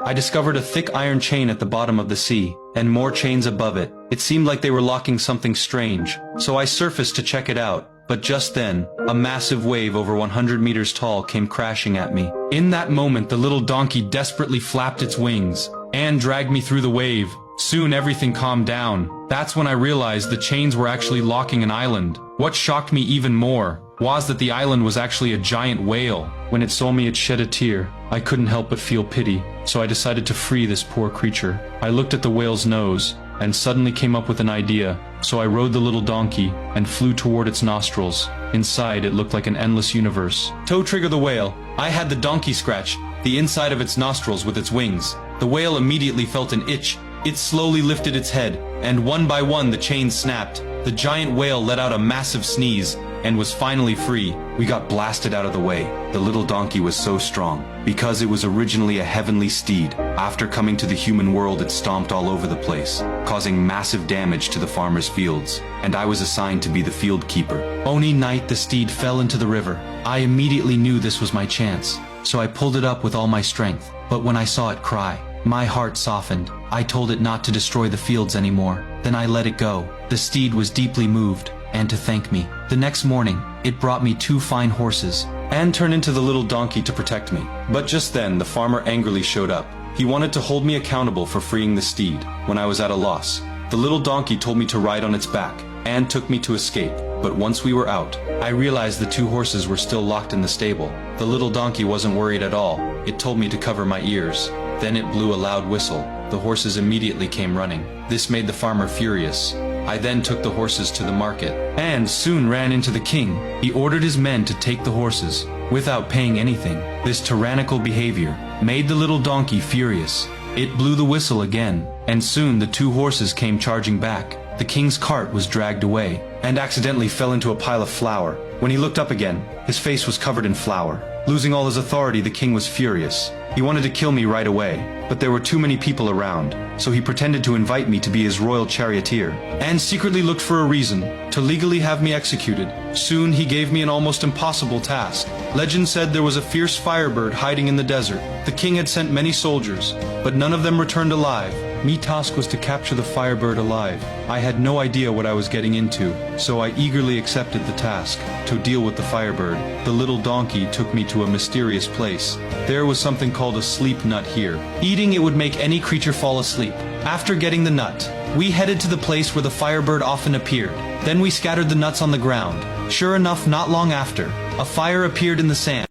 I discovered a thick iron chain at the bottom of the sea, and more chains above it. It seemed like they were locking something strange, so I surfaced to check it out. But just then, a massive wave over 100 meters tall came crashing at me. In that moment, the little donkey desperately flapped its wings and dragged me through the wave. Soon everything calmed down. That's when I realized the chains were actually locking an island. What shocked me even more was that the island was actually a giant whale. When it saw me, it shed a tear. I couldn't help but feel pity, so I decided to free this poor creature. I looked at the whale's nose and suddenly came up with an idea. So I rode the little donkey and flew toward its nostrils. Inside, it looked like an endless universe. Toe Trigger the whale. I had the donkey scratch the inside of its nostrils with its wings. The whale immediately felt an itch. It slowly lifted its head, and one by one the chains snapped. The giant whale let out a massive sneeze and was finally free. We got blasted out of the way. The little donkey was so strong because it was originally a heavenly steed. After coming to the human world, it stomped all over the place, causing massive damage to the farmers' fields, and I was assigned to be the field keeper. Oni night, the steed fell into the river. I immediately knew this was my chance, so I pulled it up with all my strength. But when I saw it cry, my heart softened. I told it not to destroy the fields anymore. Then I let it go. The steed was deeply moved, and to thank me. The next morning, it brought me 2 fine horses, and turned into the little donkey to protect me. But just then, the farmer angrily showed up. He wanted to hold me accountable for freeing the steed. When I was at a loss, the little donkey told me to ride on its back, and took me to escape. But once we were out, I realized the 2 horses were still locked in the stable. The little donkey wasn't worried at all. It told me to cover my ears. Then it blew a loud whistle. The horses immediately came running. This made the farmer furious. I then took the horses to the market, and soon ran into the king. He ordered his men to take the horses, without paying anything. This tyrannical behavior made the little donkey furious. It blew the whistle again, and soon the 2 horses came charging back. The king's cart was dragged away, and accidentally fell into a pile of flour. When he looked up again, his face was covered in flour. Losing all his authority, the king was furious. He wanted to kill me right away, but there were too many people around, so he pretended to invite me to be his royal charioteer, and secretly looked for a reason to legally have me executed. Soon he gave me an almost impossible task. Legend said there was a fierce firebird hiding in the desert. The king had sent many soldiers, but none of them returned alive. My task was to capture the firebird alive. I had no idea what I was getting into, so I eagerly accepted the task to deal with the firebird. The little donkey took me to a mysterious place. There was something called a sleep nut here. Eating it would make any creature fall asleep. After getting the nut, we headed to the place where the firebird often appeared. Then we scattered the nuts on the ground. Sure enough, not long after, a fire appeared in the sand.